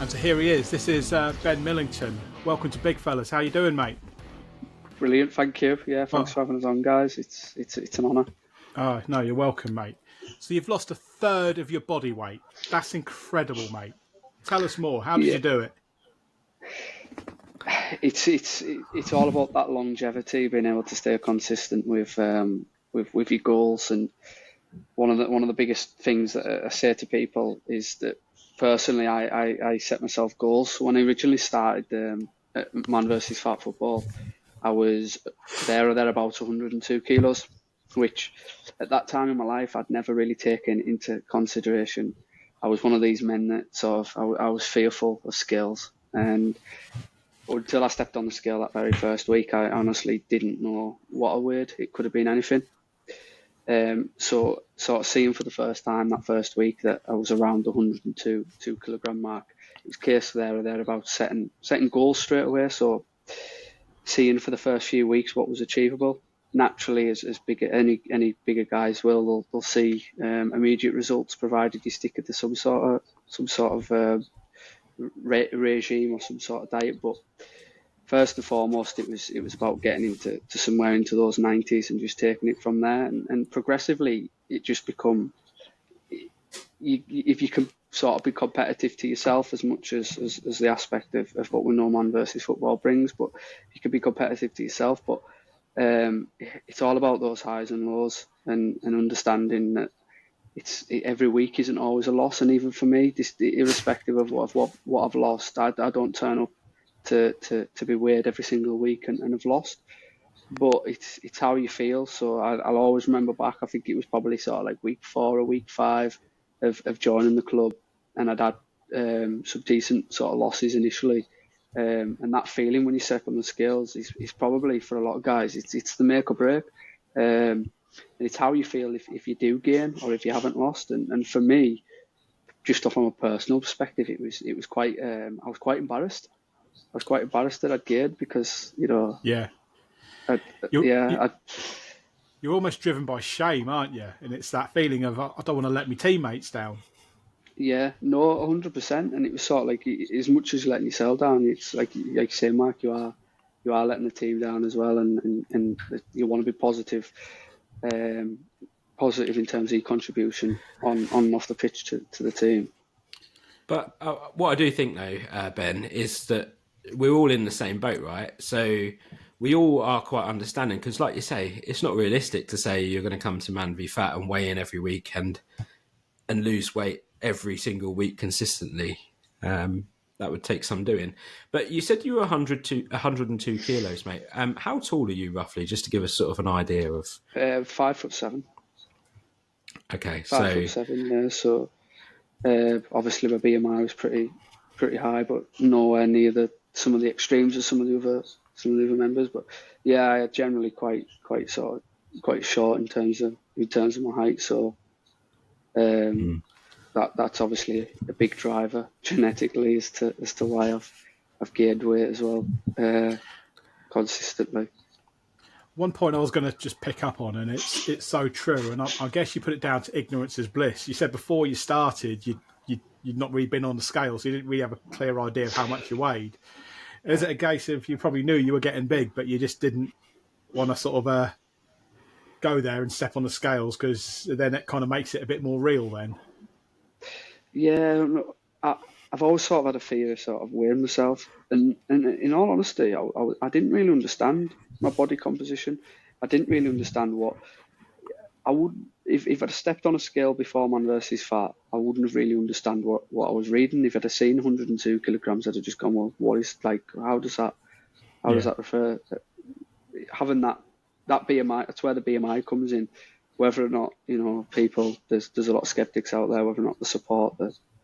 And so here he is. This is Ben Millington. Welcome to Big Fellas. How you doing, mate? Brilliant, thank you. Yeah, thanks Oh, for having us on, guys. It's an honour. oh, no, you're welcome, mate. So you've lost a third of your body weight. That's incredible, mate. Tell us more. How did Yeah, you do it? it's all about that longevity, being able to stay consistent with your goals. And one of the biggest things that I say to people is that personally, I set myself goals. So when I originally started at Man versus Fat Football, I was there or thereabouts 102 kilos, which at that time in my life I'd never really taken into consideration. I was one of these men that I was fearful of scales, and until I stepped on the scale that very first week, I honestly didn't know what I weighed. It could have been anything. So sort of seeing for the first time that first week that I was around the 102 kilogram mark, it was a case there or thereabouts setting goals straight away. So seeing for the first few weeks what was achievable. Naturally, as big any bigger guys they'll see immediate results provided you stick to some sort of regime or some sort of diet. But first and foremost, it was about getting into somewhere into those 90s and just taking it from there. And progressively, it just become if you can sort of be competitive to yourself as much as the aspect of what we know Man versus Football brings, but you can be competitive to yourself. But it's all about those highs and lows and understanding that every week isn't always a loss. And even for me, irrespective of what I've lost, I don't turn up to be weighed every single week and have lost. But it's how you feel. So I'll always remember back. I think it was probably sort of like week 4 or week 5 of joining the club, and I'd had some decent sort of losses initially. And that feeling when you step on the scales is probably for a lot of guys, it's the make or break. And it's how you feel if you do gain or if you haven't lost. And for me, just from a personal perspective, it was quite. I was quite embarrassed. I was quite embarrassed that I'd gained because Yeah. You're almost driven by shame, aren't you? And it's that feeling of, I don't want to let my teammates down. Yeah, no, 100%. And it was sort of like, as much as letting yourself down, it's like you say, Mark, you are letting the team down as well, and you want to be positive, positive in terms of your contribution on and off the pitch to the team. But what I do think, though, Ben, is that we're all in the same boat, right? So we all are quite understanding because, like you say, it's not realistic to say you're going to come to Man v Fat and weigh in every week and lose weight every single week consistently. That would take some doing. But you said you were 102 kilos, mate. How tall are you roughly, just to give us sort of an idea of? 5'7". Okay, 5'7". Yeah, so obviously my BMI was pretty high, but nowhere near some of the extremes of some of the other members. But yeah, I generally quite short in terms of my height. So that's obviously a big driver genetically as to why I've gained weight as well consistently. One point I was going to just pick up on, and it's so true, and I guess you put it down to ignorance is bliss. You said before you started, you'd not really been on the scale, so you didn't really have a clear idea of how much you weighed. Is it a case of you probably knew you were getting big, but you just didn't want to sort of go there and step on the scales because then it kind of makes it a bit more real then? Yeah, I've always sort of had a fear of sort of weighing myself, and in all honesty, I didn't really understand my body composition. I didn't really understand what I would if I'd stepped on a scale before Man versus Fat, I wouldn't have really understand what I was reading. If I'd have seen 102 kilograms, I'd have just gone, well, what is like? How does that refer? Having that BMI, that's where the BMI comes in. Whether or not people, there's a lot of skeptics out there whether or not they support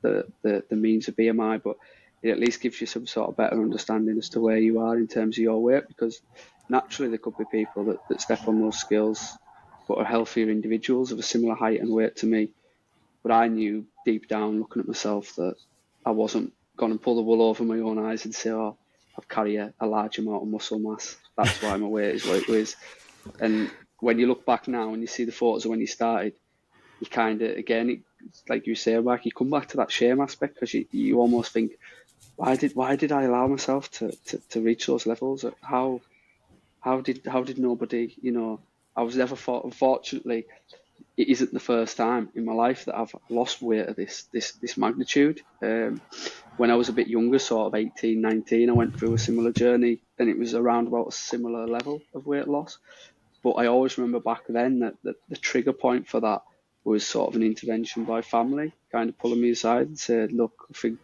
the means of BMI, but it at least gives you some sort of better understanding as to where you are in terms of your weight, because naturally there could be people that step on those scales but are healthier individuals of a similar height and weight to me. But I knew deep down, looking at myself, that I wasn't going to pull the wool over my own eyes and say, oh, I carry a large amount of muscle mass. That's why my weight is what it is. And when you look back now and you see the photos of when you started, you kind of, again, like you say, Mark, you come back to that shame aspect because you almost think, why did I allow myself to reach those levels? How did nobody, I was never thought, unfortunately, it isn't the first time in my life that I've lost weight of this magnitude. When I was a bit younger, sort of 18, 19, I went through a similar journey, and it was around about a similar level of weight loss. But I always remember back then that the trigger point for that was sort of an intervention by family, kind of pulling me aside and said, look, I think,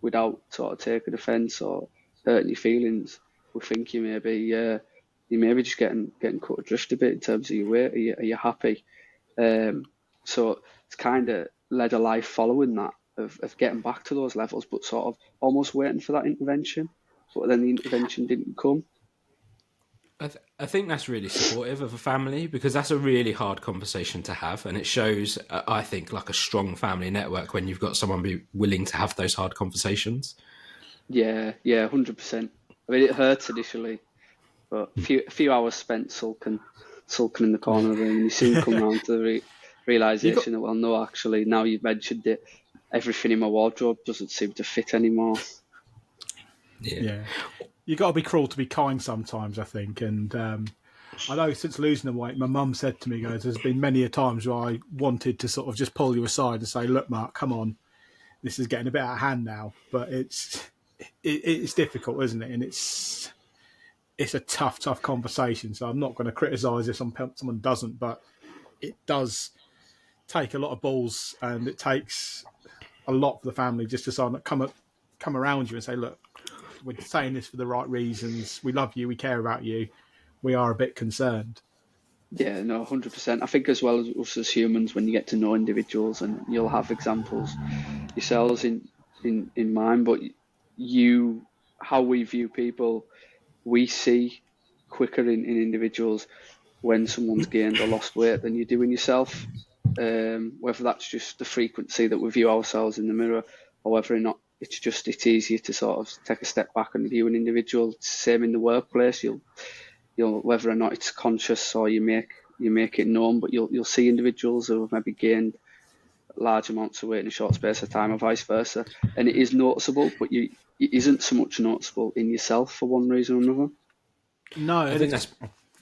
without sort of taking offence or hurting your feelings, we think you may be just getting cut adrift a bit in terms of your weight. Are you happy? So it's kind of led a life following that of getting back to those levels, but sort of almost waiting for that intervention. But then the intervention didn't come. I think that's really supportive of a family, because that's a really hard conversation to have, and it shows, I think, like a strong family network when you've got someone be willing to have those hard conversations. Yeah, 100%. I mean, it hurts initially, but a few hours spent sulking in the corner of the room, and you soon come round to the realization that, well, no, actually, now you've mentioned it, everything in my wardrobe doesn't seem to fit anymore. Yeah. You got to be cruel to be kind sometimes, I think. And I know since losing the weight, my mum said to me, "Guys, there's been many a times where I wanted to sort of just pull you aside and say, look, Mark, come on, this is getting a bit out of hand now." But it's difficult, isn't it? And it's a tough conversation. So I'm not going to criticise if someone doesn't, but it does take a lot of balls, and it takes a lot for the family just to sort of come around you and say, look, we're saying this for the right reasons. We love you. We care about you. We are a bit concerned. Yeah, no, 100%. I think as well as us as humans, when you get to know individuals, and you'll have examples yourselves in mind, but how we view people, we see quicker in individuals when someone's gained or lost weight than you do in yourself. Whether that's just the frequency that we view ourselves in the mirror, or whether or not it's easier to sort of take a step back and view an individual. It's the same in the workplace. You'll whether or not it's conscious or you make it known, but you'll see individuals who have maybe gained large amounts of weight in a short space of time, or vice versa, and it is noticeable, but it isn't so much noticeable in yourself for one reason or another. No, I think that's.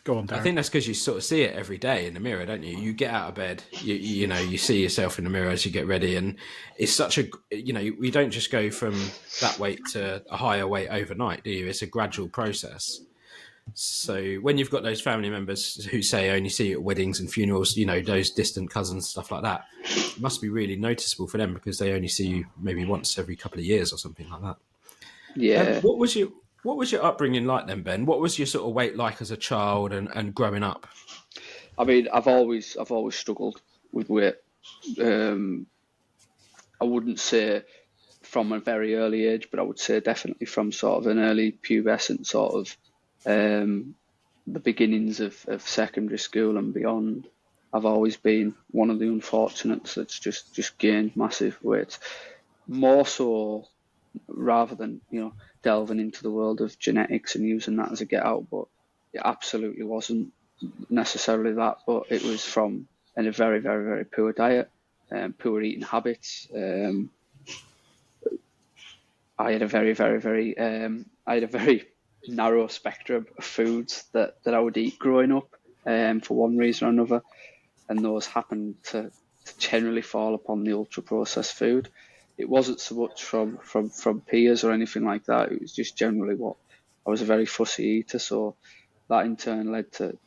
Go on, Darren. I think that's because you sort of see it every day in the mirror, don't you? You get out of bed, you see yourself in the mirror as you get ready, and it's such a, we don't just go from that weight to a higher weight overnight, do you? It's a gradual process. So when you've got those family members who say only see you at weddings and funerals, those distant cousins, stuff like that, it must be really noticeable for them, because they only see you maybe once every couple of years or something like that. Yeah. What was your upbringing like then, Ben? What was your sort of weight like as a child and growing up? I mean, I've always struggled with weight. I wouldn't say from a very early age, but I would say definitely from sort of an early pubescent sort of the beginnings of secondary school and beyond. I've always been one of the unfortunates that's just gained massive weight. More so, rather than delving into the world of genetics and using that as a get out, but it absolutely wasn't necessarily that, but it was from a very, very, very poor diet, poor eating habits. I had a very, very, very narrow spectrum of foods that I would eat growing up, for one reason or another, and those happened to generally fall upon the ultra processed food. It wasn't so much from peers or anything like that. It was just generally I was a very fussy eater. So that in turn led to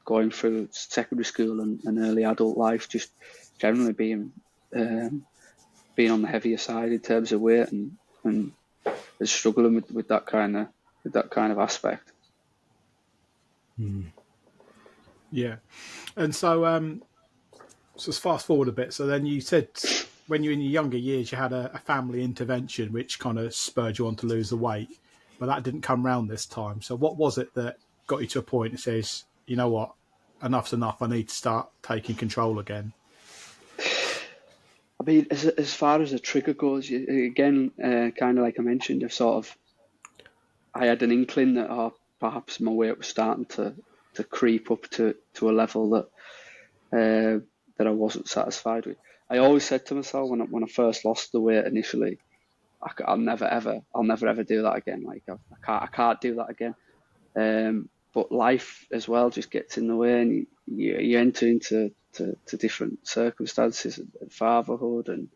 going through secondary school and early adult life, just generally being on the heavier side in terms of weight, and struggling with that kind of aspect. Yeah. And so let's fast forward a bit. So then you said, when you're in your younger years, you had a family intervention which kind of spurred you on to lose the weight, but that didn't come round this time. So what was it that got you to a point that says, you know what, enough's enough, I need to start taking control again? I mean, as far as the trigger goes, again, kind of like I mentioned, I had an inkling that perhaps my weight was starting to creep up to a level that I wasn't satisfied with. I always said to myself when I first lost the weight initially, I'll never ever do that again. Like I can't do that again. But life as well just gets in the way, and you enter into to different circumstances and fatherhood, and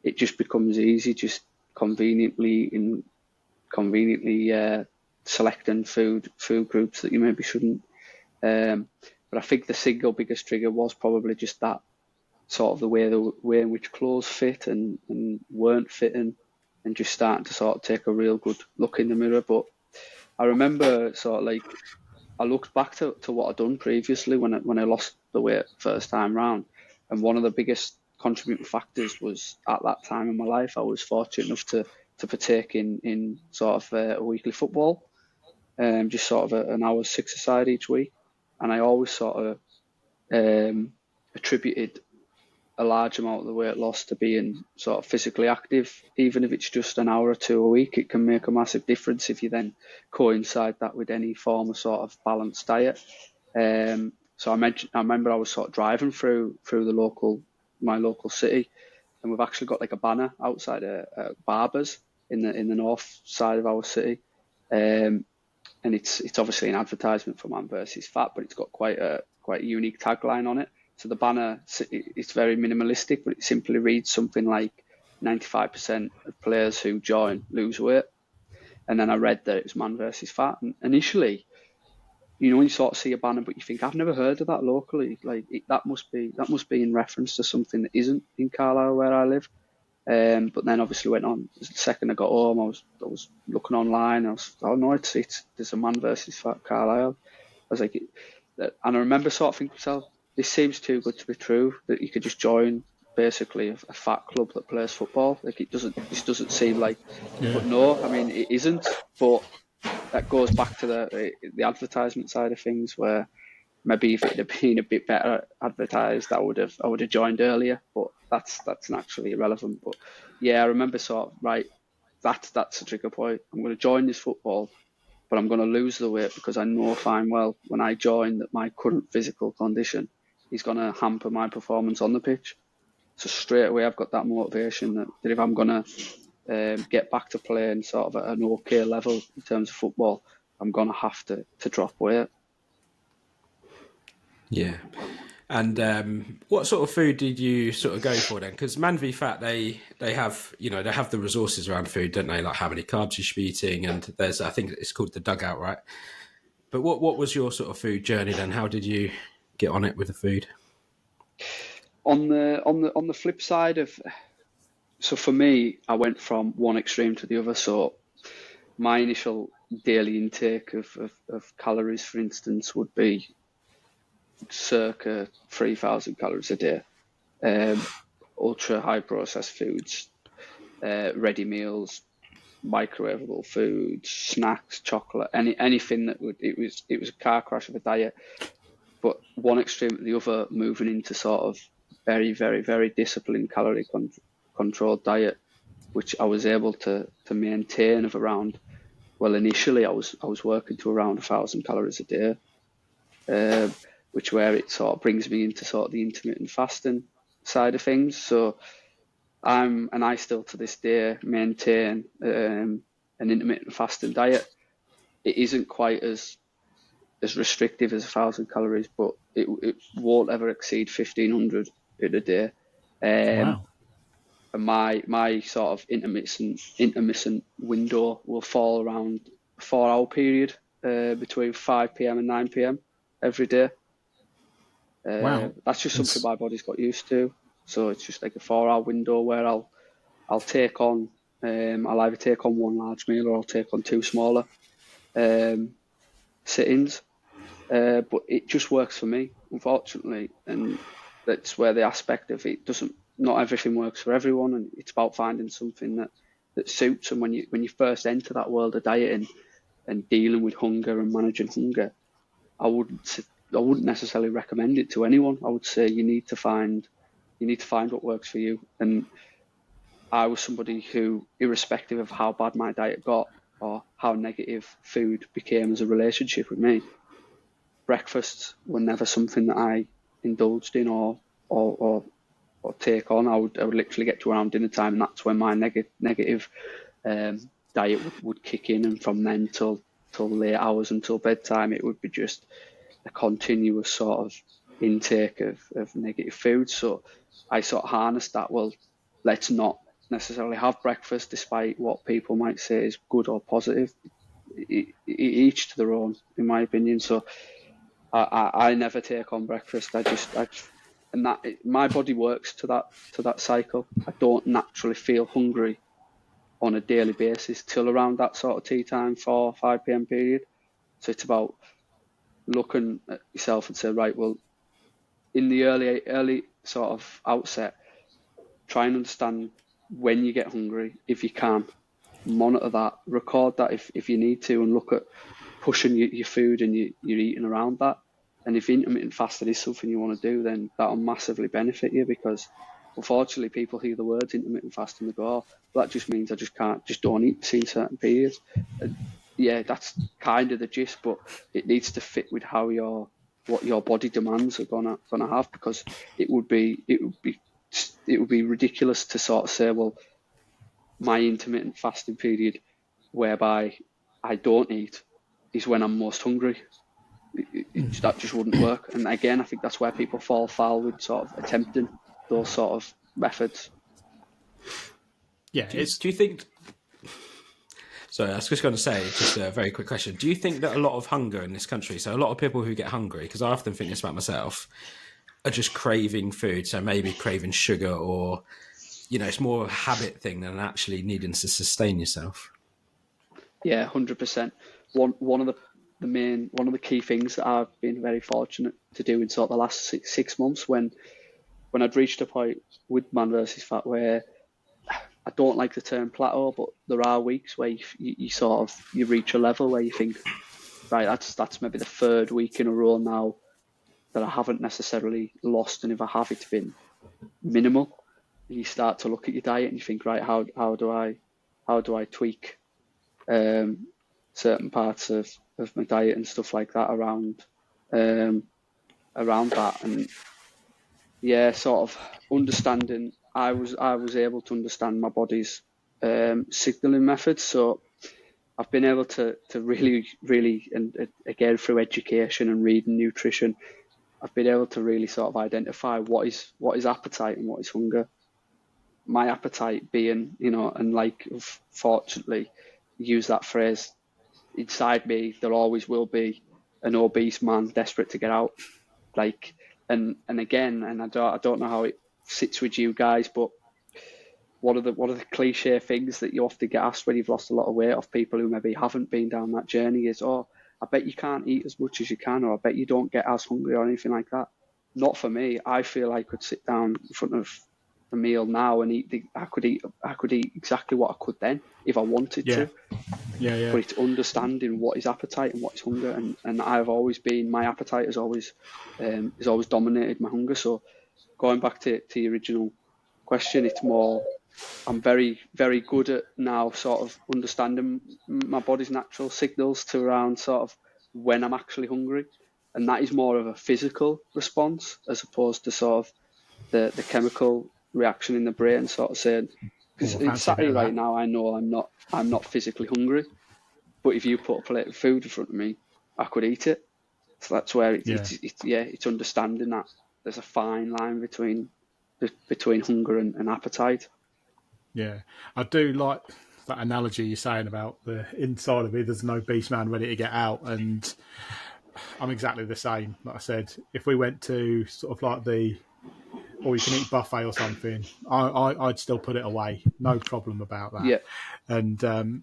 it just becomes easy, just conveniently selecting food groups that you maybe shouldn't. But I think the single biggest trigger was probably just that sort of the way in which clothes fit and weren't fitting, and just starting to sort of take a real good look in the mirror. But I remember sort of like I looked back to what I'd done previously when I lost the weight first time round, and one of the biggest contributing factors was at that time in my life I was fortunate enough to partake in sort of a weekly football, just sort of an hour's six-a-side each week, and I always sort of attributed a large amount of the weight loss to being sort of physically active. Even if it's just an hour or two a week, it can make a massive difference if you then coincide that with any form of sort of balanced diet. So I remember I was sort of driving through my local city, and we've actually got like a banner outside a Barber's in the north side of our city, and it's obviously an advertisement for Man versus Fat, but it's got quite a unique tagline on it. So the banner, it's very minimalistic, but it simply reads something like 95% of players who join lose weight. And then I read that it was Man versus Fat. And initially, when you sort of see a banner, but you think, I've never heard of that locally. Like that must be in reference to something that isn't in Carlisle where I live. But then obviously went on. The second I got home, I was looking online. There's a Man versus Fat Carlisle. I was like, and I remember sort of thinking to myself, this seems too good to be true, that you could just join basically a fat club that plays football. Like this doesn't seem like, but no, I mean it isn't. But that goes back to the advertisement side of things, where maybe if it had been a bit better advertised, I would have joined earlier. But that's naturally irrelevant. But yeah, I remember sort of right, that's a trigger point. I'm going to join this football, but I'm going to lose the weight because I know fine well when I join that my current physical condition is going to hamper my performance on the pitch. So straight away I've got that motivation that if I'm going to get back to playing sort of at an okay level in terms of football, I'm going to have to drop weight. Yeah. And what sort of food did you sort of go for then? Because Man v Fat, they have the resources around food, don't they? Like how many carbs you should be eating, and there's, I think it's called the dugout, right? But what was your sort of food journey then? How did you get on it with the food? On the flip side of, so for me, I went from one extreme to the other. So my initial daily intake of calories, for instance, would be circa 3,000 calories a day. Ultra high processed foods, ready meals, microwavable foods, snacks, chocolate, anything that it was a car crash of a diet. But one extreme to the other, moving into sort of very, very, very disciplined calorie controlled diet, which I was able to maintain of around, well, initially I was working to around 1,000 calories a day, which where it sort of brings me into sort of the intermittent fasting side of things. So I still to this day maintain an intermittent fasting diet. It isn't quite as restrictive as 1,000 calories, but it won't ever exceed 1,500 in a day. Wow. And my sort of intermittent window will fall around a 4-hour period between 5 p.m. and 9 p.m. every day. Wow. That's just something my body's got used to. So it's just like a 4-hour window where I'll take on, I'll either take on one large meal or I'll take on two smaller sit-ins. But it just works for me, unfortunately, and that's where the aspect of it not everything works for everyone, and it's about finding something that suits. And when you first enter that world of dieting and dealing with hunger and managing hunger, I wouldn't necessarily recommend it to anyone. I would say you need to find what works for you. And I was somebody who, irrespective of how bad my diet got or how negative food became as a relationship with me, breakfasts were never something that I indulged in or take on, I would literally get to around dinner time, and that's when my negative diet would kick in, and from then till late hours until bedtime, it would be just a continuous sort of intake of negative food. So I sort of harnessed that. Well, let's not necessarily have breakfast, despite what people might say is good or positive. Each to their own, in my opinion. So I never take on breakfast. And that my body works to that cycle. I don't naturally feel hungry on a daily basis till around that sort of tea time, 4-5 p.m. period. So it's about looking at yourself and say, right, well, in the early sort of outset, try and understand when you get hungry, if you can, monitor that, record that if you need to, and look at pushing your food and you're eating around that. And if intermittent fasting is something you want to do, then that'll massively benefit you, because unfortunately people hear the words intermittent fasting and they go, oh, well, that just means I just don't eat between certain periods. Yeah, that's kind of the gist, but it needs to fit with what your body demands are gonna have, because it would be ridiculous to sort of say, well, my intermittent fasting period whereby I don't eat is when I'm most hungry. That just wouldn't work. And again, I think that's where people fall foul with sort of attempting those sort of methods. Yeah. Do you think... Sorry, I was just going to say, just a very quick question. Do you think that a lot of hunger in this country, so a lot of people who get hungry, because I often think this about myself, are just craving food, so maybe craving sugar, or, it's more a habit thing than actually needing to sustain yourself? Yeah, 100%. One of the key things that I've been very fortunate to do in sort of the last six months, when I'd reached a point with Man versus Fat where, I don't like the term plateau, but there are weeks where you sort of reach a level where you think, right, that's maybe the third week in a row now that I haven't necessarily lost, and if I have, it's been minimal. You start to look at your diet and you think, right, how do I tweak certain parts of my diet and stuff like that around that. And yeah, sort of understanding, I was able to understand my body's signaling methods. So I've been able to really, and again through education and reading nutrition, I've been able to really sort of identify what is appetite and what is hunger. My appetite being, and like, fortunately, use that phrase, inside me there always will be an obese man desperate to get out. Like, and again, and I don't know how it sits with you guys, but one of the cliche things that you often get asked when you've lost a lot of weight of people who maybe haven't been down that journey is, oh, I bet you can't eat as much as you can, or I bet you don't get as hungry, or anything like that. Not for me. I feel I could sit down in front of a meal now and I could eat exactly what I could then if I wanted to. Yeah. But it's understanding what is appetite and what is hunger, and I've always been, my appetite has always dominated my hunger. So going back to the original question, it's more, I'm very, very good at now sort of understanding my body's natural signals to around sort of when I'm actually hungry, and that is more of a physical response as opposed to sort of the chemical reaction in the brain, sort of saying, because it's Saturday right now, I know I'm not physically hungry, but if you put a plate of food in front of me, I could eat it. So that's where it's understanding that there's a fine line between hunger and appetite. Yeah, I do like that analogy you're saying about the inside of me. There's no beast man ready to get out, and I'm exactly the same. Like I said, if we went to sort of like the all you can eat buffet or something, I'd still put it away, no problem about that. Yeah. And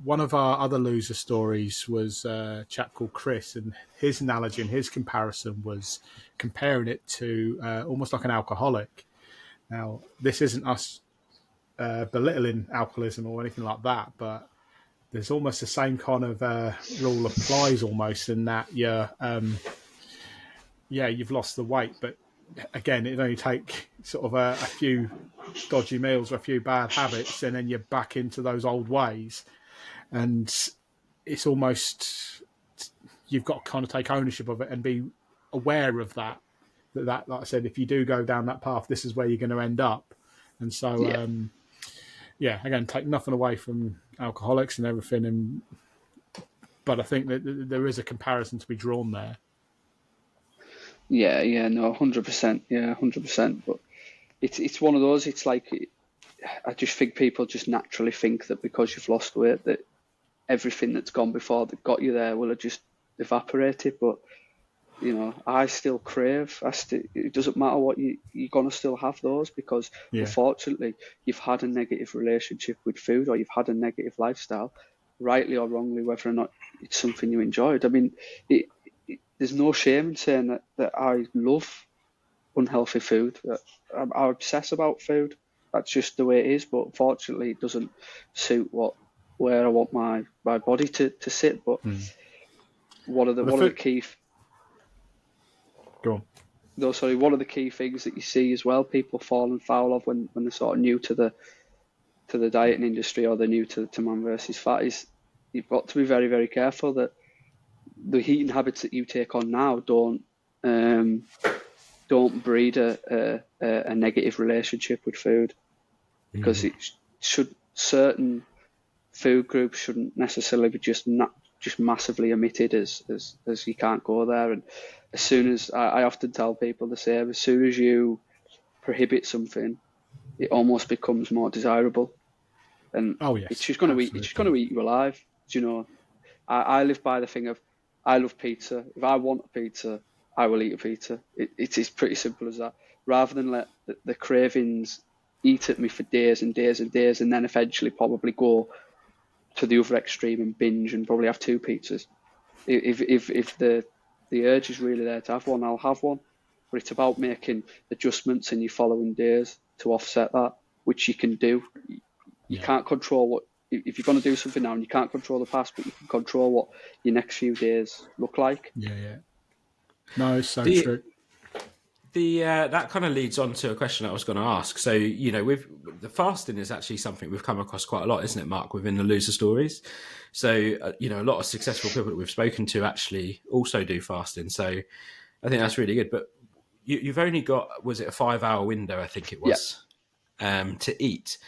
one of our other loser stories was a chap called Chris, and his analogy and his comparison was comparing it to almost like an alcoholic. Now, this isn't us belittling alcoholism or anything like that, but there's almost the same kind of rule applies almost in that you've lost the weight, but again, it only take sort of a few dodgy meals or a few bad habits, and then you're back into those old ways. And it's almost, you've got to kind of take ownership of it and be aware of that that, like I said, if you do go down that path, this is where you're going to end up. And so, again, take nothing away from alcoholics and everything, but I think that there is a comparison to be drawn there. Yeah, no, 100%. Yeah, 100%. But it's one of those. It's like, I just think people just naturally think that because you've lost weight, that everything that's gone before that got you there will have just evaporated. But I still crave. It doesn't matter what you're gonna still have those, because unfortunately you've had a negative relationship with food, or you've had a negative lifestyle, rightly or wrongly, whether or not it's something you enjoyed. I mean, there's no shame in saying that I love unhealthy food. I obsess about food. That's just the way it is. But unfortunately, it doesn't suit where I want my body to sit. But one of the key. Go on. No, sorry. One of the key things that you see as well, people falling foul of when they're sort of new to the dieting industry, or they're new to Man versus Fat, is you've got to be very, very careful that the eating habits that you take on now don't breed a negative relationship with food, because certain food groups shouldn't necessarily be just massively omitted as you can't go there. And as soon as I often tell people the same, as soon as you prohibit something, it almost becomes more desirable, and it's just going to eat. It's just going to eat you alive. I live by the thing of, I love pizza. If I want a pizza, I will eat a pizza. It is pretty simple as that. Rather than let the cravings eat at me for days and days and days, and then eventually probably go to the other extreme and binge and probably have 2 pizzas. If the urge is really there to have one, I'll have one. But it's about making adjustments in your following days to offset that, which you can do. You can't control what. If you're going to do something now, and you can't control the past, but you can control what your next few days look like. Yeah. No, it's so true. That kind of leads on to a question I was going to ask. So, with the fasting is actually something we've come across quite a lot, isn't it, Mark, within the loser stories? So, a lot of successful people that we've spoken to actually also do fasting. So I think that's really good. But you've only got, was it a 5-hour window, I think it was, to eat.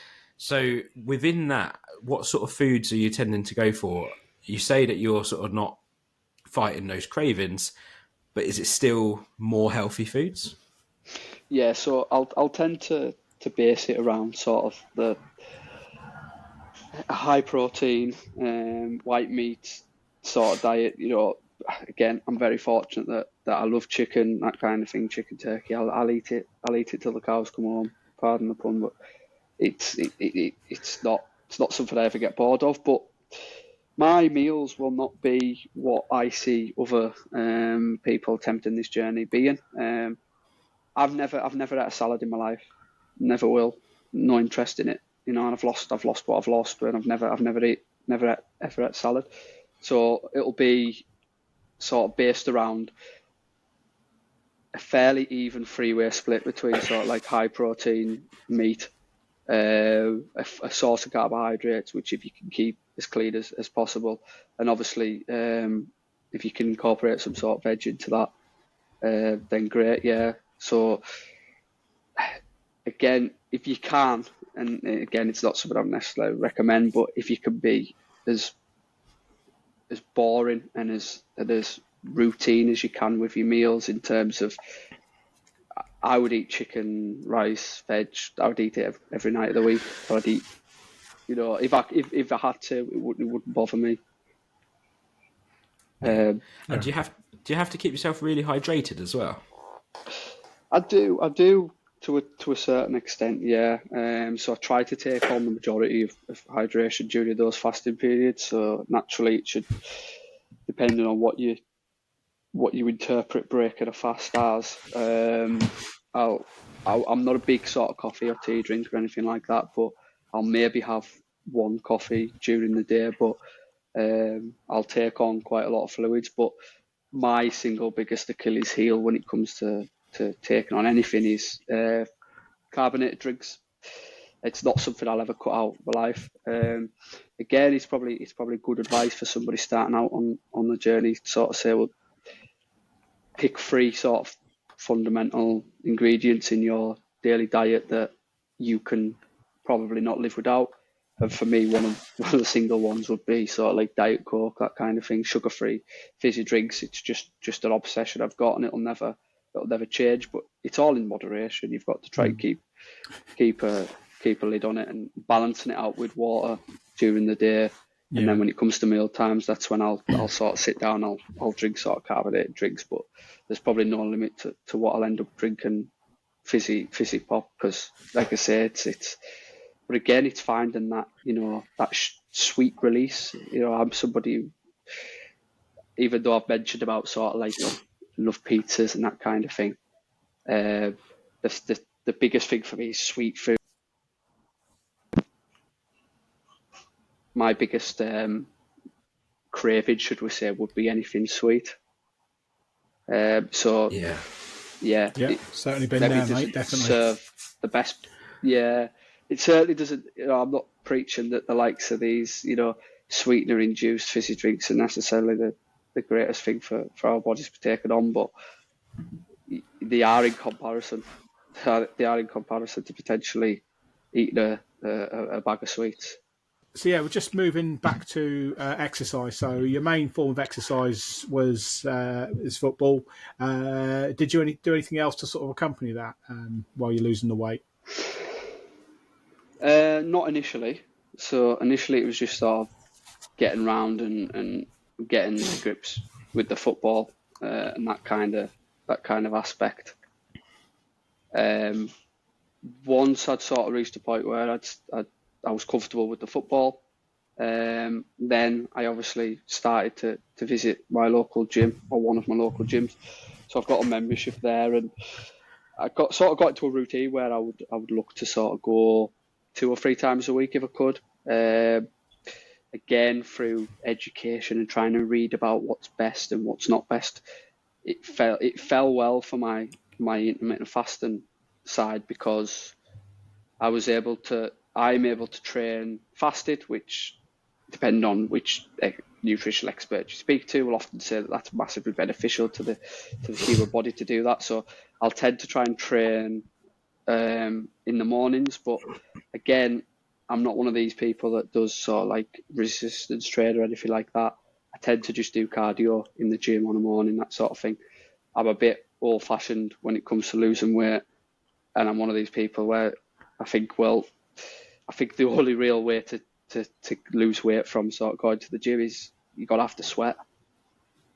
So within that, what sort of foods are you tending to go for? You say that you're sort of not fighting those cravings, but is it still more healthy foods? Yeah, so I'll tend to base it around sort of the high protein, white meat sort of diet. Again, I'm very fortunate that I love chicken, that kind of thing, chicken, turkey. I'll eat it. I'll eat it till the cows come home. Pardon the pun, but it's not something I ever get bored of. But my meals will not be what I see other people attempting this journey being. I've never had a salad in my life. Never will. No interest in it. And I've lost what I've lost, and I've never had salad. So it'll be sort of based around a fairly even three-way split between sort of like high protein meat, a source of carbohydrates, which if you can keep as clean as possible, and obviously if you can incorporate some sort of veg into that, then great. Yeah. So again, if you can, and again, it's not something I would necessarily recommend, but if you can be as boring and as routine as you can with your meals, in terms of, I would eat chicken, rice, veg. I would eat it every night of the week. I'd eat, if I had to, it wouldn't bother me. And do you have to keep yourself really hydrated as well? I do to a certain extent, yeah. So I try to take on the majority of hydration during those fasting periods. So naturally, it should, depending on what you interpret breaking a fast as. I'm not a big sort of coffee or tea drink or anything like that, but I'll maybe have one coffee during the day. But I'll take on quite a lot of fluids. But my single biggest Achilles heel when it comes to taking on anything is carbonated drinks. It's not something I'll ever cut out of my life. Again, it's probably good advice for somebody starting out on the journey. Sort of say, well, pick 3 sort of fundamental ingredients in your daily diet that you can probably not live without. And for me, one of the single ones would be sort of like Diet Coke, that kind of thing, sugar-free, fizzy drinks. It's just an obsession I've got, and it'll never change. But it's all in moderation. You've got to try and keep a lid on it, and balancing it out with water during the day. And then when it comes to meal times, that's when I'll sort of sit down. I'll drink sort of carbonated drinks, but there's probably no limit to what I'll end up drinking fizzy pop, because like I say, it's. But again, it's finding that, that sweet release. I'm somebody who, even though I've mentioned about sort of like love pizzas and that kind of thing, the biggest thing for me is sweet food. My biggest craving, should we say, would be anything sweet. So yeah, certainly been there, mate. Definitely serve the best. Yeah. It certainly doesn't, I'm not preaching that the likes of these, sweetener-induced fizzy drinks are necessarily the greatest thing for our bodies to be taken on, but they are in comparison. They are in comparison to potentially eating a bag of sweets. So yeah, we're just moving back to exercise. So your main form of exercise is football. Did you do anything else to sort of accompany that while you're losing the weight? Not initially. So initially it was just sort of getting round and getting to grips with the football and that kind of aspect. Once I'd sort of reached a point where I was comfortable with the football, then I obviously started to visit my local gym, or one of my local gyms. So I've got a membership there, and I got into a routine where I would look to sort of go 2 or 3 times a week if I could. Again, through education and trying to read about what's best and what's not best, it fell well for my intermittent fasting side, because I'm able to train fasted, which, depending on which nutritional expert you speak to, will often say that that's massively beneficial to the human body to do that. So I'll tend to try and train in the mornings, but again, I'm not one of these people that does sort of like resistance training or anything like that. I tend to just do cardio in the gym on a morning, that sort of thing. I'm a bit old-fashioned when it comes to losing weight, and I'm one of these people where I think the only real way to lose weight from sort of going to the gym is you got to have to sweat.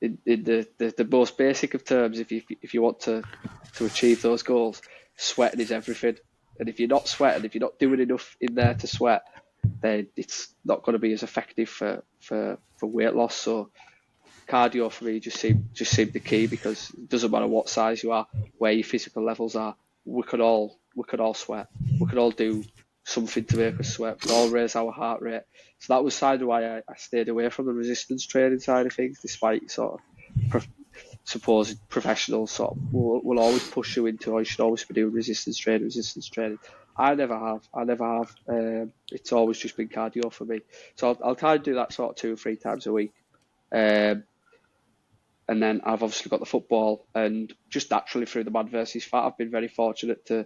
In the most basic of terms, if you want to achieve those goals, sweating is everything. And if you're not sweating, if you're not doing enough in there to sweat, then it's not going to be as effective for weight loss. So cardio for me just seemed the key, because it doesn't matter what size you are, where your physical levels are. We could all sweat. We could all do something to make us sweat. We could all raise our heart rate. So that was side of why I stayed away from the resistance training side of things, despite sort of supposed professionals sort of will always push you into, you should always be doing resistance training. I never have. It's always just been cardio for me. So I'll try and do that sort of 2 or 3 times a week. And then I've obviously got the football, and just naturally through the Man versus Fat, I've been very fortunate to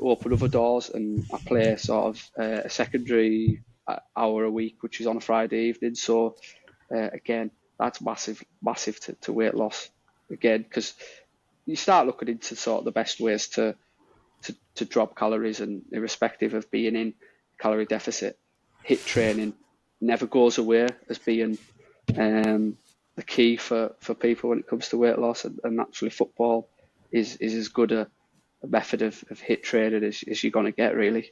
open other doors, and I play sort of a secondary hour a week, which is on a Friday evening. So again, that's massive to weight loss, again, because you start looking into sort of the best ways to drop calories, and irrespective of being in calorie deficit, HIIT training never goes away as being the key for people when it comes to weight loss, and naturally football is as good a method of HIIT training as you're going to get, really.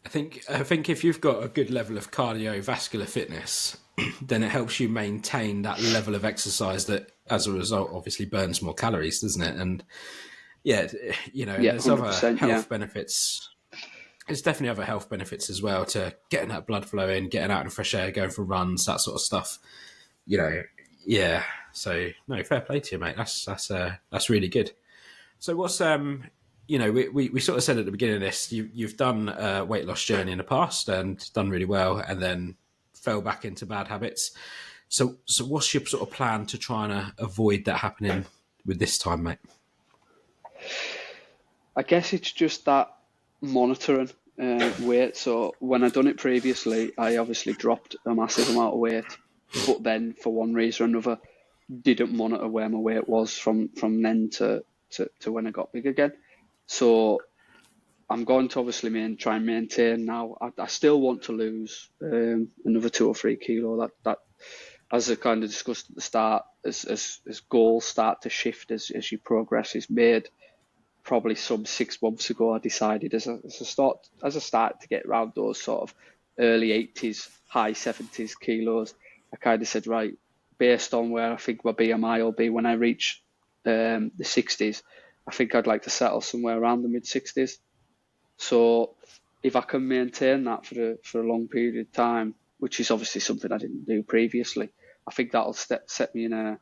I think if you've got a good level of cardiovascular fitness, then it helps you maintain that level of exercise that, as a result, obviously burns more calories, doesn't it? And there's other health benefits. There's definitely other health benefits as well to getting that blood flow in, getting out in fresh air, going for runs, that sort of stuff. So no, fair play to you, mate. That's really good. So what's we sort of said at the beginning of this, you've done a weight loss journey in the past and done really well, and then fell back into bad habits. So what's your sort of plan to try and avoid that happening with this time, mate? I guess it's just that monitoring weight. So when I'd done it previously, I obviously dropped a massive amount of weight, but then for one reason or another, didn't monitor where my weight was from then to when I got big again. So I'm going to obviously try and maintain now. I still want to lose another 2 or 3 kilo. That as I kind of discussed at the start, as goals start to shift as you progress, is made probably some 6 months ago. I decided as I started to get around those sort of early 80s, high 70s kilos, I kind of said, right, based on where I think my BMI will be when I reach the 60s, I think I'd like to settle somewhere around the mid 60s. So if I can maintain that for a long period of time, which is obviously something I didn't do previously, I think that'll set me in a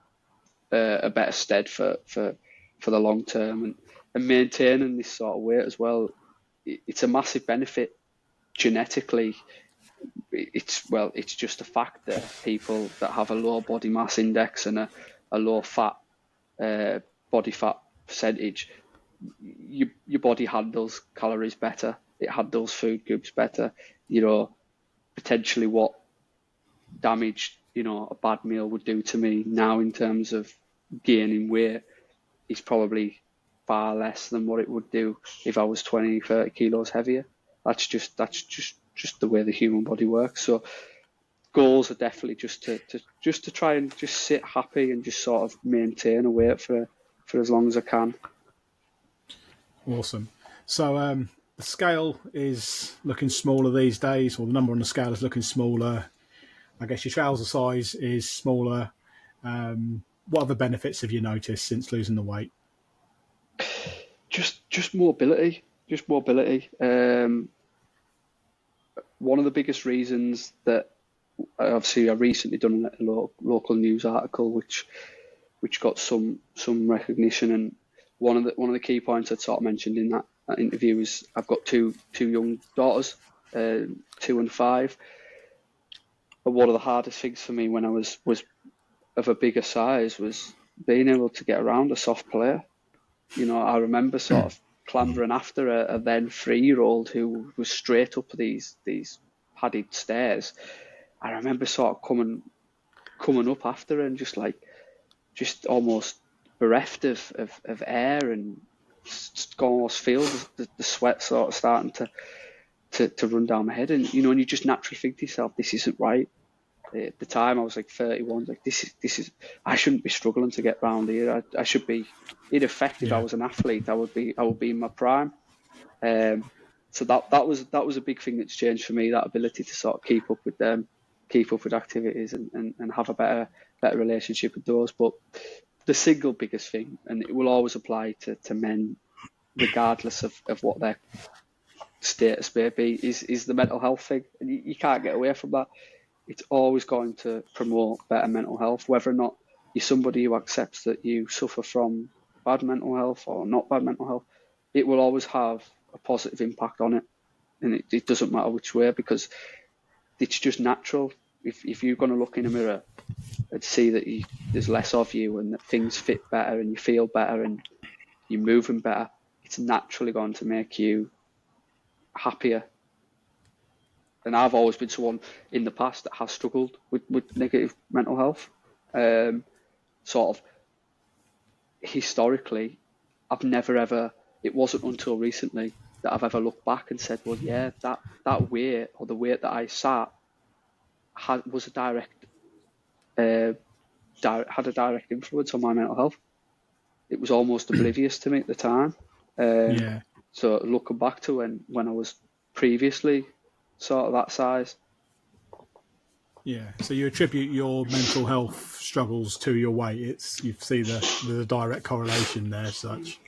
better stead for the long term, and maintaining this sort of weight as well. It's a massive benefit genetically. It's just a fact that people that have a low body mass index and a low fat body fat percentage, your body handles calories better. It handles food groups better. Potentially what damage a bad meal would do to me now in terms of gaining weight is probably far less than what it would do if I was 20, 30 kilos heavier. That's just the way the human body works. So goals are definitely just to try and just sit happy and just sort of maintain a weight for as long as I can. Awesome. So the scale is looking smaller these days, or the number on the scale is looking smaller. I guess your trouser size is smaller. What other benefits have you noticed since losing the weight? Just mobility. One of the biggest reasons that obviously I recently done a local news article which got some recognition, and one of the key points I'd sort of mentioned in that interview is I've got two young daughters, 2 and 5. But one of the hardest things for me when I was of a bigger size was being able to get around a soft player. I remember sort of clambering after a then 3-year-old who was straight up these padded stairs. I remember sort of coming up after her and just almost bereft of air, and almost feel the sweat sort of starting to run down my head, and you just naturally think to yourself, this isn't right. At the time I was like 31, like this is I shouldn't be struggling to get round here. I should be, in effect, if I was an athlete, I would be in my prime. So that was a big thing that's changed for me, that ability to sort of keep up with activities and have a better relationship with those. But the single biggest thing, and it will always apply to men regardless of what their status may be, is the mental health thing. And you can't get away from that. It's always going to promote better mental health, whether or not you're somebody who accepts that you suffer from bad mental health or not bad mental health. It will always have a positive impact on it, and it doesn't matter which way, because it's just natural. If you're going to look in a mirror and see that there's less of you and that things fit better and you feel better and you're moving better, it's naturally going to make you happier. And I've always been someone in the past that has struggled with negative mental health. Sort of historically, I've never ever, it wasn't until recently that I've ever looked back and said, well, yeah, that weight, or the weight that I sat, was a direct had a direct influence on my mental health. It was almost oblivious to me at the time. So looking back to when I was previously sort of that size. Yeah. So you attribute your mental health struggles to your weight. You see the direct correlation there as such.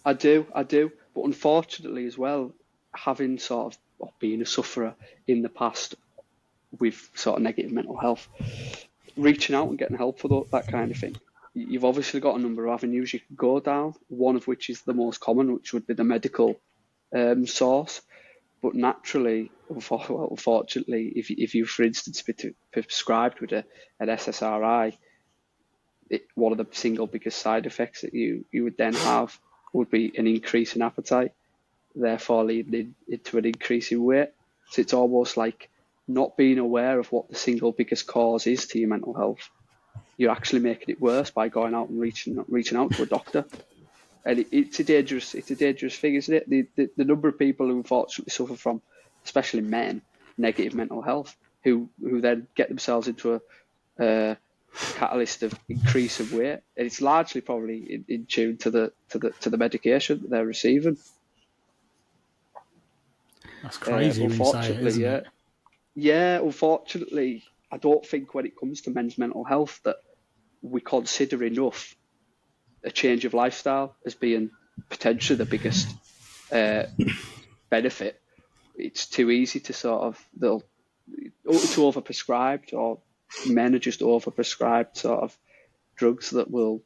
I do. But unfortunately as well, having sort of being a sufferer in the past with sort of negative mental health, reaching out and getting help for that kind of thing. You've obviously got a number of avenues you can go down, one of which is the most common, which would be the medical source. But naturally, unfortunately, if you, for instance, be prescribed with an SSRI, one of the single biggest side effects that you would then have would be an increase in appetite, therefore leading into an increase in weight. So it's almost like not being aware of what the single biggest cause is to your mental health. You're actually making it worse by going out and reaching out to a doctor. And it's a dangerous thing, isn't it? The number of people who unfortunately suffer from, especially men, negative mental health, who then get themselves into a catalyst of increase of weight, and it's largely probably in tune to the medication that they're receiving. That's crazy when you say it, isn't it? Yeah, unfortunately, I don't think when it comes to men's mental health that we consider enough a change of lifestyle as being potentially the biggest benefit. It's too easy to sort of, too overprescribed, or men are just overprescribed sort of drugs that will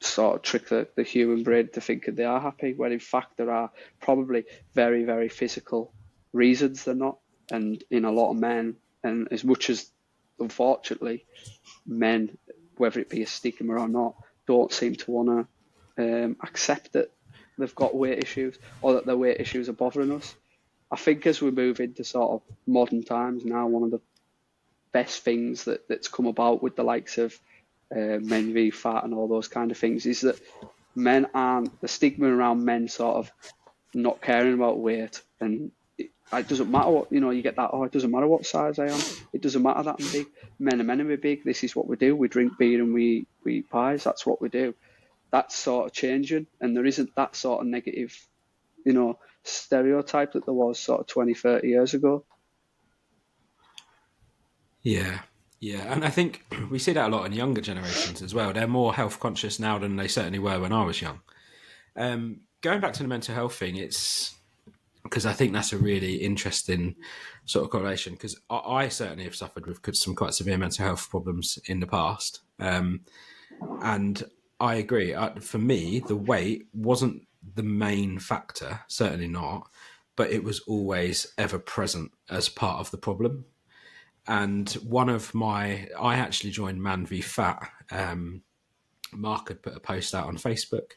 sort of trick the human brain to think that they are happy, when in fact there are probably very, very physical reasons they're not. And in a lot of men, and as much as unfortunately men, whether it be a stigma or not, don't seem to want to accept that they've got weight issues or that their weight issues are bothering us. I think as we move into sort of modern times now, one of the best things that's come about with the likes of Men v Fat and all those kind of things is that the stigma around men sort of not caring about weight, and it doesn't matter what, you get that, it doesn't matter what size I am, it doesn't matter that I'm big, men are meant to be big, this is what we do, we drink beer and we eat pies, that's what we do. That's sort of changing, and there isn't that sort of negative, stereotype that there was sort of 20, 30 years ago. Yeah, and I think we see that a lot in younger generations as well. They're more health conscious now than they certainly were when I was young. Going back to the mental health thing, it's because I think that's a really interesting sort of correlation, because I certainly have suffered with some quite severe mental health problems in the past. And I agree. For me, the weight wasn't the main factor, certainly not, but it was always ever present as part of the problem. And I actually joined Man v Fat. Mark had put a post out on Facebook,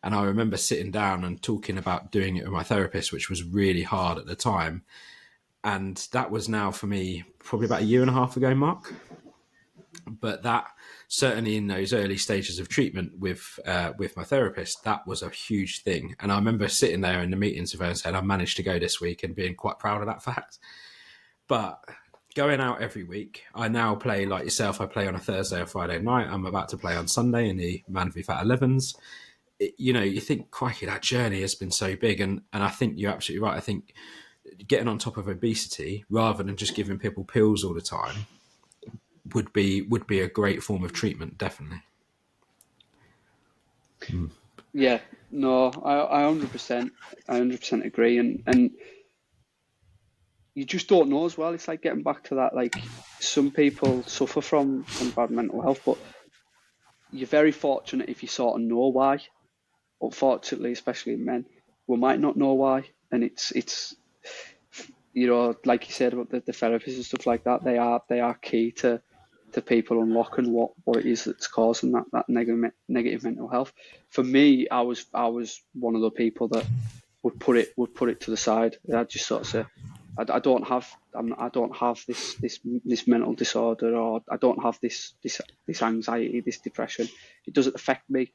and I remember sitting down and talking about doing it with my therapist, which was really hard at the time. And that was now for me probably about 1.5 years ago, Mark. But that certainly in those early stages of treatment with my therapist, that was a huge thing. And I remember sitting there in the meetings with her and saying, I managed to go this week, and being quite proud of that fact. But going out every week, I now play like yourself. I play on a Thursday or Friday night. I'm about to play on Sunday in the Man v Fat 11s. You think, crikey, that journey has been so big. And I think you're absolutely right. I think getting on top of obesity, rather than just giving people pills all the time, would be a great form of treatment, definitely. Yeah, no, I 100% agree. And you just don't know as well. It's like getting back to that, like some people suffer from bad mental health, but you're very fortunate if you sort of know why. Unfortunately, especially in men, we might not know why. And it's like you said about the therapists and stuff like that, they are key to people unlocking what it is that's causing that negative mental health. For me, I was one of the people that would put it to the side. I'd just sort of say, I don't have this mental disorder, or I don't have this anxiety, this depression. It doesn't affect me.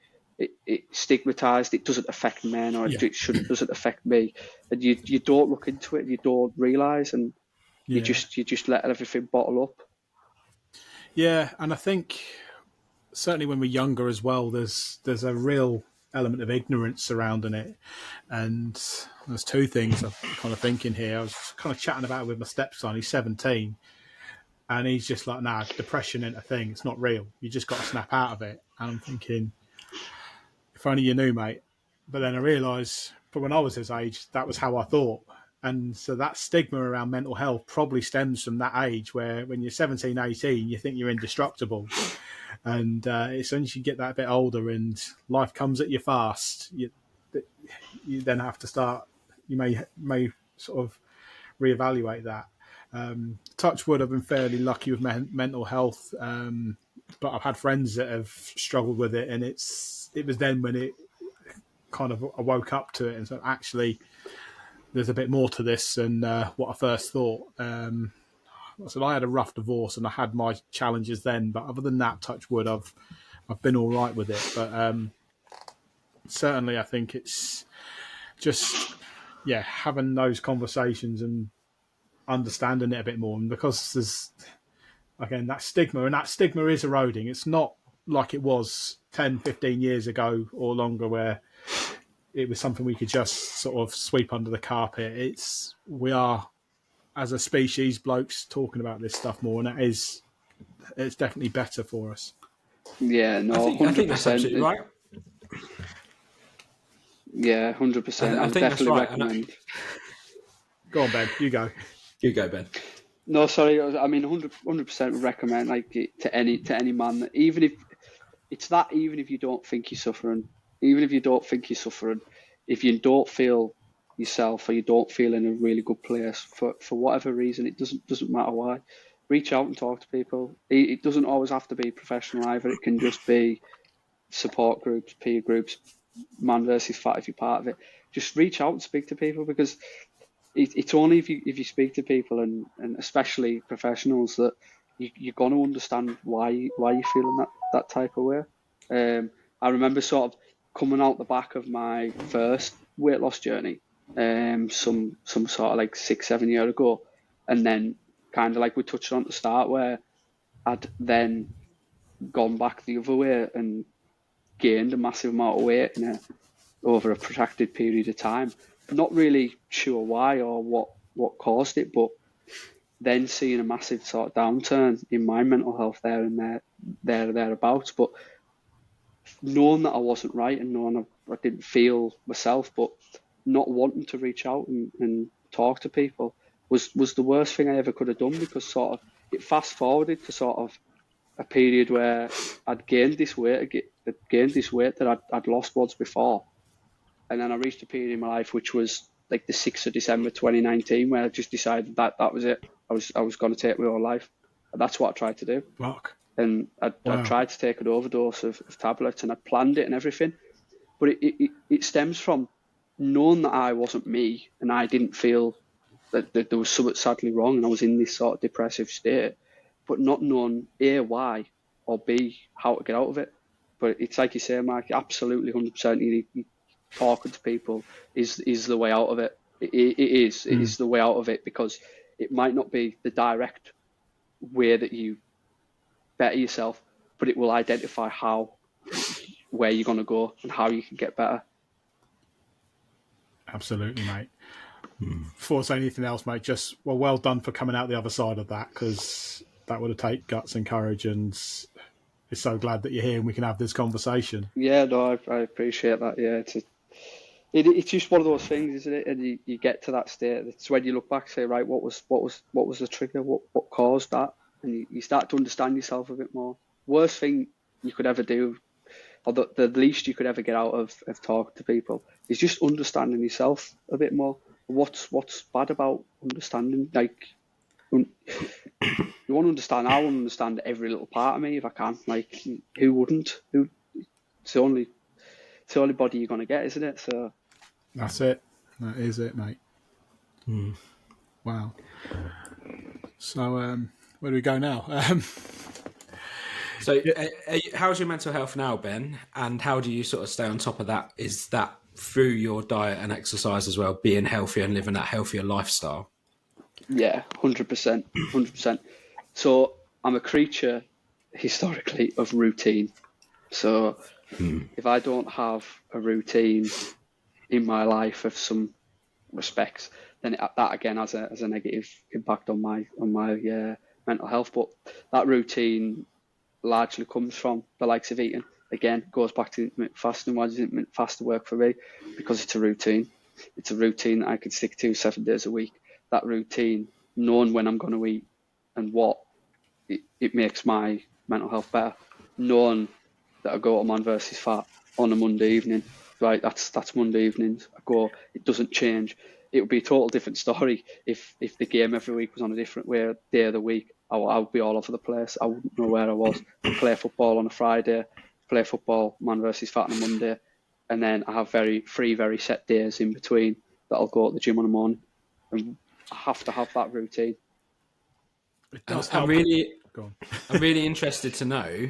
It's stigmatized. It doesn't affect men, or it doesn't affect me. And you don't look into it. You don't realize, and you just let everything bottle up. Yeah, and I think certainly when we're younger as well, there's a real element of ignorance surrounding it. And there's two things I'm kind of thinking here. I was kind of chatting about it with my stepson. He's 17, and he's just like, nah, depression ain't a thing. It's not real. You just got to snap out of it. And I'm thinking, if only you knew, mate. But then I realised, but when I was his age, that was how I thought. And so that stigma around mental health probably stems from that age, where when you're 17, 18, you think you're indestructible. And as soon as you get that bit older and life comes at you fast, you then have to start, you may sort of reevaluate that. Touch wood, I've been fairly lucky with mental health. but I've had friends that have struggled with it, and it was then when it kind of I woke up to it and said, actually, there's a bit more to this than what I first thought. So I had a rough divorce and I had my challenges then, but other than that, touch wood, I've been all right with it. But certainly, I think it's just having those conversations and understanding it a bit more, and because there's again that stigma, and that stigma is eroding. It's not like it was 10, 15 years ago or longer, where it was something we could just sort of sweep under the carpet. We are, as a species, blokes talking about this stuff more, and it's definitely better for us. Yeah, no, I think that's absolutely right. Yeah, 100%. I think that's right. Recommend. Go on, Ben. You go. You go, Ben. No, sorry. I mean, 100% recommend to any man that even if you don't think you're suffering, if you don't feel yourself or you don't feel in a really good place for whatever reason, it doesn't matter why. Reach out and talk to people. It doesn't always have to be professional either. It can just be support groups, peer groups, man versus fat if you're part of it. Just reach out and speak to people, because it's only if you speak to people and especially professionals that you're going to understand why you're feeling that type of way. I remember sort of coming out the back of my first weight loss journey, some sort of like 6-7 years ago, and then kind of like we touched on at the start, where I'd then gone back the other way and gained a massive amount of weight over a protracted period of time. Not really sure why or what caused it, but then seeing a massive sort of downturn in my mental health thereabouts. But knowing that I wasn't right and knowing I didn't feel myself, but not wanting to reach out and talk to people was the worst thing I ever could have done, because sort of it fast forwarded to sort of a period where I'd gained this weight that I'd lost once before. And then I reached a period in my life which was like the 6th of December 2019, where I just decided that was it. I was going to take my whole life. And that's what I tried to do. Fuck. And I tried to take an overdose of tablets, and I planned it and everything. But it stems from knowing that I wasn't me, and I didn't feel that there was something sadly wrong, and I was in this sort of depressive state, but not knowing A, why, or B, how to get out of it. But it's like you say, Mark, absolutely 100%. You talking to people is the way out of it. It is the way out of it, because it might not be the direct way that you better yourself, but it will identify where you're going to go and how you can get better. Absolutely, mate. Before I say anything else, mate, just well done for coming out the other side of that, because that would have taken guts and courage, and it's so glad that you're here and we can have this conversation. Yeah, no, I appreciate that. Yeah, it's just one of those things, isn't it? And you get to that state. It's when you look back, say, right, what was the trigger? What caused that? And you start to understand yourself a bit more. Worst thing you could ever do, or the least you could ever get out of talking to people, is just understanding yourself a bit more. What's bad about understanding? Like, you want to understand? I want to understand every little part of me if I can. Like, who wouldn't? It's the only body you're gonna get, isn't it? So that's it. That is it, mate. Wow. So where do we go now? So how's your mental health now, Ben? And how do you sort of stay on top of that? Is that through your diet and exercise as well, being healthier and living that healthier lifestyle? Yeah, 100%, 100%. So I'm a creature historically of routine. So if I don't have a routine in my life of some respects, then that again has a negative impact on my mental health. But that routine largely comes from the likes of eating. Again, goes back to intermittent fasting. Why does intermittent fasting work for me? Because it's a routine. It's a routine that I can stick to 7 days a week. That routine, knowing when I'm going to eat and what, it makes my mental health better. Knowing that I go to Man versus Fat on a Monday evening, right? That's Monday evenings. I go. It doesn't change. It would be a total different story if the game every week was on a different day of the week. I would be all over the place. I wouldn't know where I was. I play football on a Friday, play football man versus fat on a Monday, and then I have three very set days in between that I'll go to the gym on a morning, and I have to have that routine. It does I'm help. really, Go on. I'm really interested to know,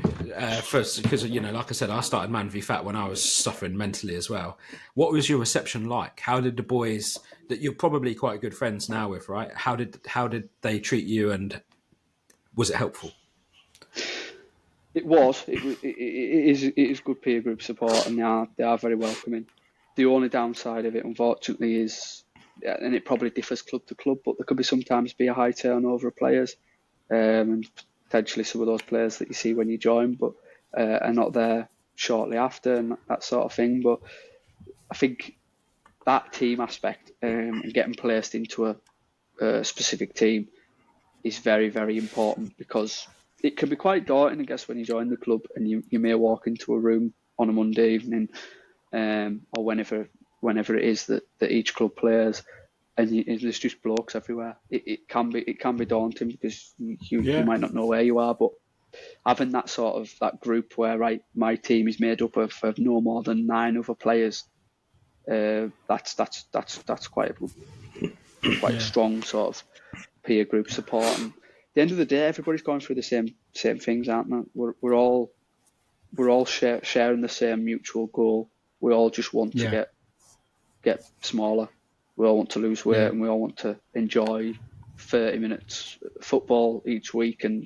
first, because, like I said, I started Man v Fat when I was suffering mentally as well. What was your reception like? How did the boys that you're probably quite good friends now with, right? How did they treat you, and was it helpful? It was. It is good peer group support, and they are very welcoming. The only downside of it, unfortunately, is, and it probably differs club to club, but there could sometimes be a high turnover of players, and potentially some of those players that you see when you join, but are not there shortly after, and that sort of thing. But I think that team aspect and getting placed into a specific team is very, very important, because it can be quite daunting, I guess, when you join the club and you may walk into a room on a Monday evening, or whenever it is that each club plays, and there's just blokes everywhere. It can be daunting, because you might not know where you are, but having that group where my team is made up of no more than 9 other players, that's quite a strong sort of peer group support. And at the end of the day, everybody's going through the same things, aren't they? We're all sharing the same mutual goal. We all just want to get smaller. We all want to lose weight, and we all want to enjoy 30 minutes football each week and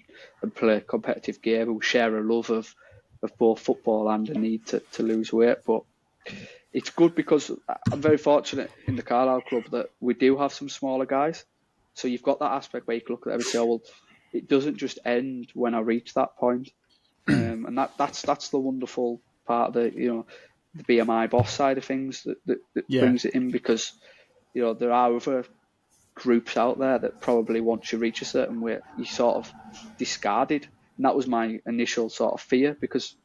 play a competitive game. We share a love of both football and a need to lose weight. But it's good, because I'm very fortunate in the Carlisle club that we do have some smaller guys. So you've got that aspect where you can look at them and say, oh, well, it doesn't just end when I reach that point. And that's the wonderful part of the BMI boss side of things that brings it in, because there are other groups out there that probably once you reach a certain weight, you sort of discarded. And that was my initial sort of fear, because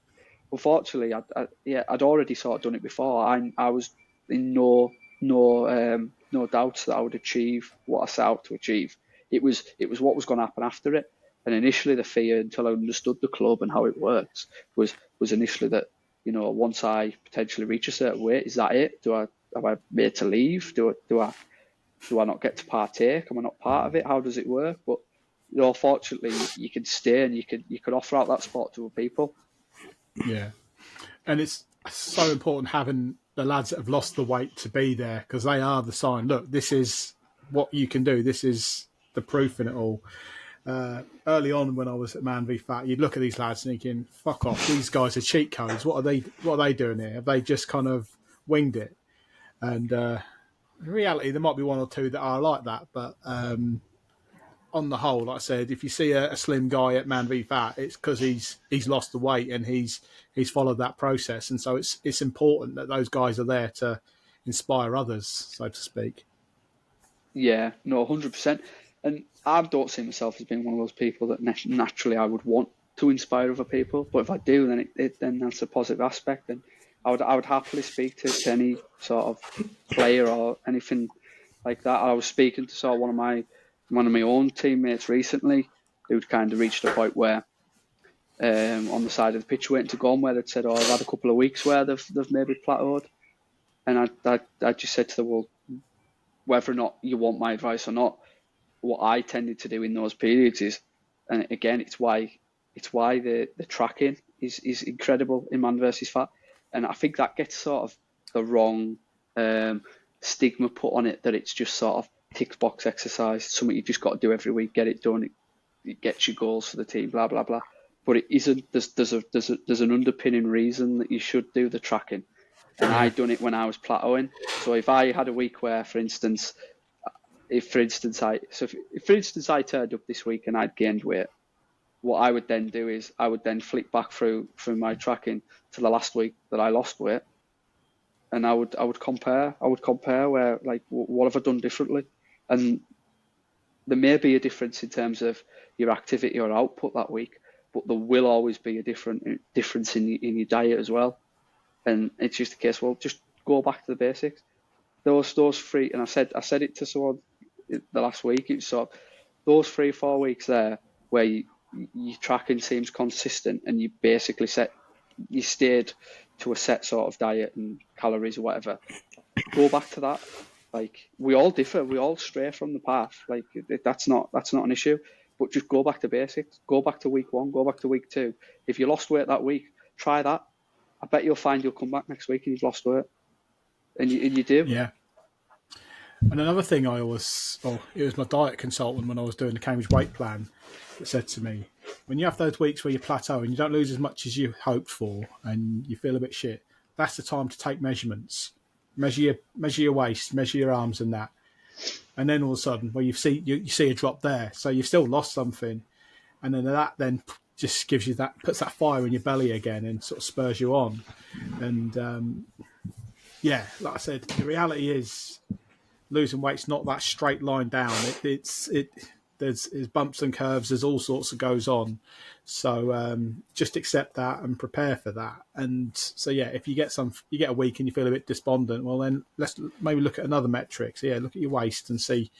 unfortunately I'd already sort of done it before. I was in no doubts that I would achieve what I set out to achieve. It was what was going to happen after it. And initially the fear, until I understood the club and how it works, was initially that, once I potentially reach a certain weight, is that it? Am I made to leave? Do I not get to partake? Am I not part of it? How does it work? But fortunately, you can stay and you could offer out that spot to other people. Yeah, and it's so important having the lads that have lost the weight to be there, because they are the sign. Look, this is what you can do. This is the proof in it all. Early on, when I was at Man v Fat, you'd look at these lads thinking, "Fuck off! These guys are cheat codes. What are they doing here? Have they just kind of winged it?" And in reality, there might be one or two that are like that, but on the whole, like I said, if you see a slim guy at Man v Fat, it's because he's lost the weight and he's followed that process, and so it's important that those guys are there to inspire others, so to speak. Yeah, no, 100%. And I don't see myself as being one of those people that naturally I would want to inspire other people, but if I do, then that's a positive aspect, and I would happily speak to any sort of player or anything like that. I was speaking to sort of one of my own teammates recently, who'd kind of reached a point where on the side of the pitch waiting to go on, where they'd said, "Oh, I've had a couple of weeks where they've maybe plateaued," and I just said to them, "Well, whether or not you want my advice or not, what I tended to do in those periods is," and again, it's why the tracking is incredible in Man versus Fat, and I think that gets sort of the wrong stigma put on it, that it's just sort of tick box exercise, something you just got to do every week, get it done, it gets you goals for the team, blah blah blah. But it isn't. There's an underpinning reason that you should do the tracking, and I done it when I was plateauing. So if I had a week where, for instance, I turned up this week and I'd gained weight, what I would then do is I would then flick back through my tracking to the last week that I lost weight, and I would compare where, like, what have I done differently, and there may be a difference in terms of your activity or output that week, but there will always be a difference in your diet as well, and it's just a case, well, just go back to the basics. Those 3, and I said it to someone the last week, it's sort of those 3 or 4 weeks there, where your tracking seems consistent and you basically stayed to a set sort of diet and calories or whatever, go back to that. Like, we all differ, we all stray from the path. Like, that's not an issue. But just go back to basics. Go back to week 1. Go back to week 2. If you lost weight that week, try that. I bet you'll find you'll come back next week and you've lost weight, and you do. Yeah. And another thing it was my diet consultant when I was doing the Cambridge weight plan that said to me, when you have those weeks where you plateau and you don't lose as much as you hoped for and you feel a bit shit, that's the time to take measurements. Measure your waist, measure your arms and that. And then all of a sudden, well, you see a drop there. So you've still lost something. And then that then just gives you puts that fire in your belly again and sort of spurs you on. And like I said, the reality is losing weight's not that straight line down. There's bumps and curves. There's all sorts that goes on. So just accept that and prepare for that. And so if you get a week and you feel a bit despondent, well then let's maybe look at another metric. So look at your waist and see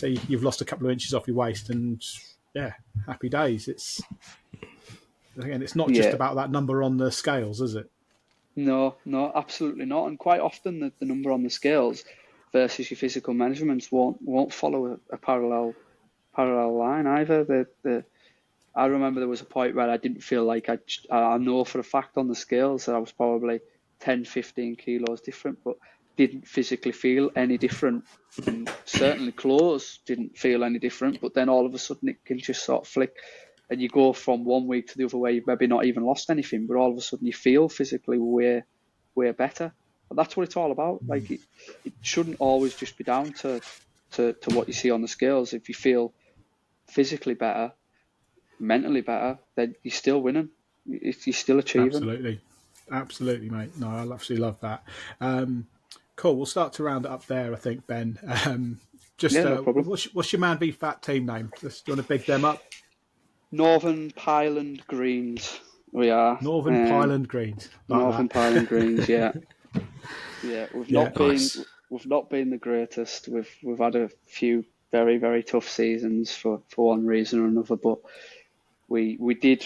you've lost a couple of inches off your waist, and happy days. It's not just about that number on the scales, is it? No, absolutely not. And quite often the number on the scales versus your physical measurements won't follow a parallel line either. I remember there was a point where I didn't feel like I know for a fact on the scales that I was probably 10, 15 kilos different, but didn't physically feel any different. And certainly clothes didn't feel any different, but then all of a sudden it can just sort of flick and you go from one week to the other where you've maybe not even lost anything, but all of a sudden you feel physically way better. And that's what it's all about. Like, it shouldn't always just be down to what you see on the scales. If you feel physically better, mentally better, then you're still winning. You're still achieving. Absolutely, mate. No, I absolutely love that. Cool. We'll start to round it up there, I think, Ben. No problem. What's your Man v Fat team name? Do you want to big them up? Northern Pyland Greens. We are Northern Pyland Greens. Northern Pyland Greens. Yeah. We've not been the greatest. We've had a few very, very tough seasons for one reason or another, but we did,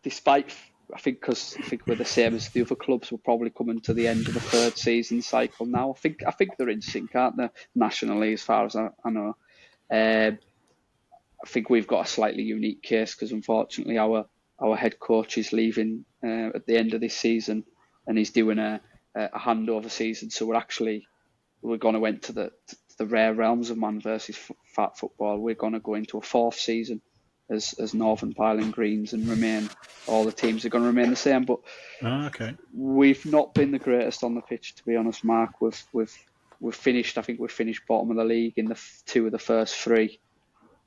despite, I think we're the same as the other clubs. We're probably coming to the end of the third season cycle now. I think they're in sync, aren't they, nationally, as far as I know. I think we've got a slightly unique case because unfortunately our head coach is leaving at the end of this season, and he's doing a handover season. So we're going to enter the rare realms of man versus fat football. We're going to go into a fourth season as Northern Pyland Greens and all the teams are going to remain the same. But we've not been the greatest on the pitch, to be honest, Mark. We've finished bottom of the league in the 2 of the first 3.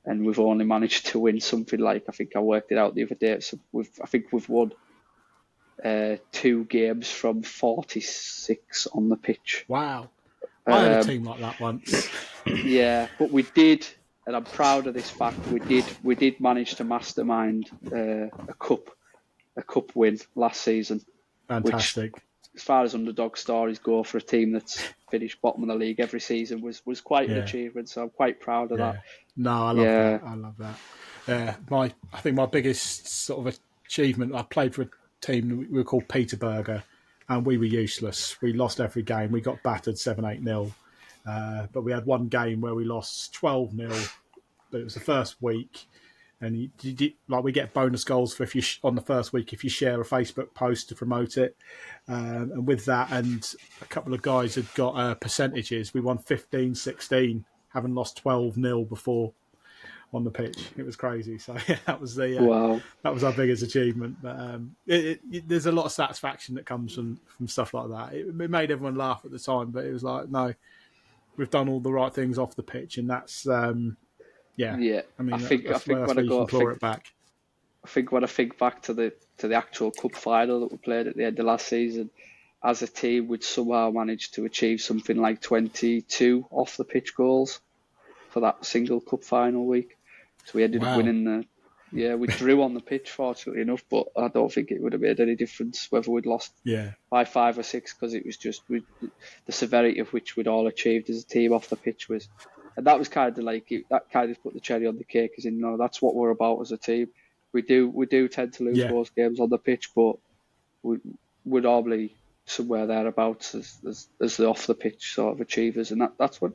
And we've only managed to win something like, I think I worked it out the other day. So I think we've won 2 games from 46 on the pitch. Wow. I had a team like that once. Yeah, but we did, and I'm proud of this fact, we did manage to mastermind a cup win last season. Fantastic. Which, as far as underdog stories go, for a team that's finished bottom of the league every season was quite an achievement. So I'm quite proud of that. No, I love that. Yeah, I think my biggest sort of achievement, I played for a team, we were called Peterburger, and we were useless. We lost every game. We got battered 7-8-0. But we had one game where we lost 12-0, but it was the first week. And we get bonus goals for on the first week if you share a Facebook post to promote it. And with that, and a couple of guys had got percentages, we won 15-16, having lost 12-0 before on the pitch. It was crazy. So that was that was our biggest achievement. But there's a lot of satisfaction that comes from stuff like that. It made everyone laugh at the time, but it was like, no, we've done all the right things off the pitch, and that's. I mean, I think when I think back to the actual cup final that we played at the end of last season, as a team, we'd somehow managed to achieve something like 22 off the pitch goals for that single cup final week. So we ended up winning we drew on the pitch, fortunately enough, but I don't think it would have made any difference whether we'd lost by 5 or 6, because it was just the severity of which we'd all achieved as a team off the pitch was And that was kind of like that kind of put the cherry on the cake, as in, no, that's what we're about as a team. We do tend to lose most games on the pitch, but we're normally somewhere thereabouts as the off the pitch sort of achievers, and that's what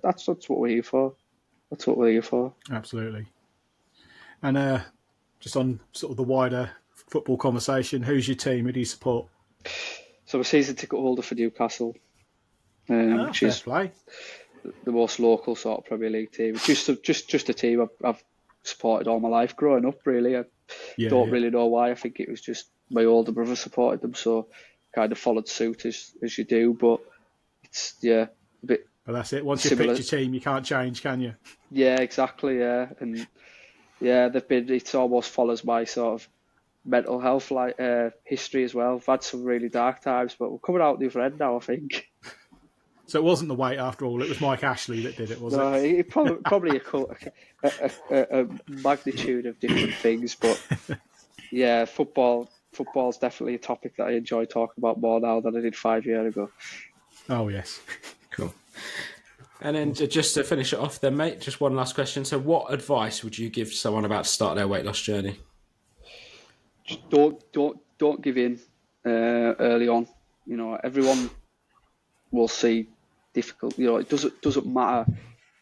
we're here for. That's what we're here for. Absolutely. And just on sort of the wider football conversation, who's your team? Who do you support? So I'm a season ticket holder for Newcastle, which is play. the most local sort of Premier League team. Just a team I've supported all my life growing up. Really, I don't really know why. I think it was just my older brother supported them, so kind of followed suit as you do. But it's a bit. But that's it. Once you pick your team, you can't change, can you? Yeah, exactly. Yeah, and they've been. It almost follows my sort of mental health history as well. I've had some really dark times, but we're coming out the other end now, I think. So it wasn't the weight after all. It was Mike Ashley that did it, wasn't it? It probably a magnitude of different things, but yeah, football's definitely a topic that I enjoy talking about more now than I did 5 years ago. Oh yes, cool. And then just to finish it off, then, mate, just one last question. So, what advice would you give someone about to start their weight loss journey? Just don't give in early on. You know, everyone will see difficult. You know, it doesn't matter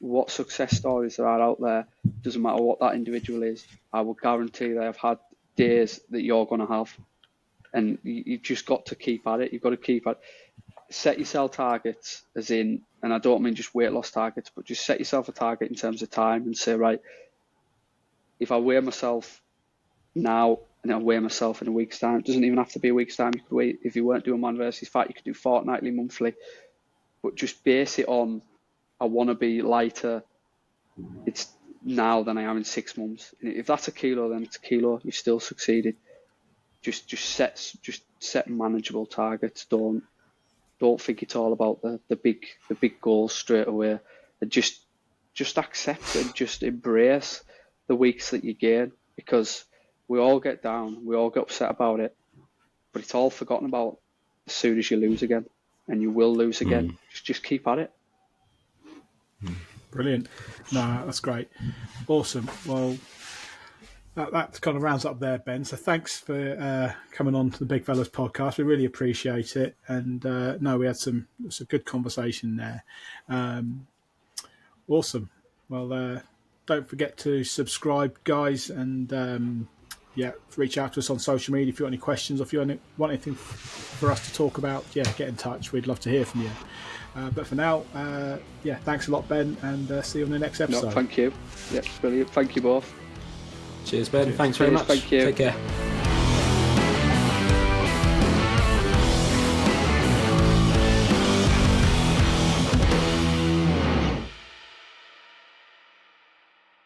what success stories there are out there. It doesn't matter what that individual is. I will guarantee they have had days that you're going to have, and you've just got to keep at it. You've got to keep at. Set yourself targets, as in, and I don't mean just weight loss targets, but just set yourself a target in terms of time and say, right, if I weigh myself now and I weigh myself in a week's time, it doesn't even have to be a week's time. You could wait, if you weren't doing man versus fat, you could do fortnightly, monthly, but just base it on, I want to be lighter. It's now than I am in 6 months. And if that's a kilo, then it's a kilo. You've still succeeded. Just set manageable targets. Don't think it's all about the big goals straight away, and just accept and just embrace the weeks that you gain, because we all get down, we all get upset about it, but it's all forgotten about as soon as you lose again, and you will lose again. Just keep at it. Brilliant. No, that's great. Awesome. Well, that kind of rounds up there, Ben. So thanks for coming on to the Big Fellas podcast. We really appreciate it. And we had some good conversation there. Awesome. Well, don't forget to subscribe, guys, and reach out to us on social media if you've got any questions, or if you want anything for us to talk about. Get in touch. We'd love to hear from you. But for now, thanks a lot, Ben, and see you on the next episode. No, thank you. Yeah, brilliant. Thank you both. Cheers, Ben. Thanks very much. Thank you. Take care.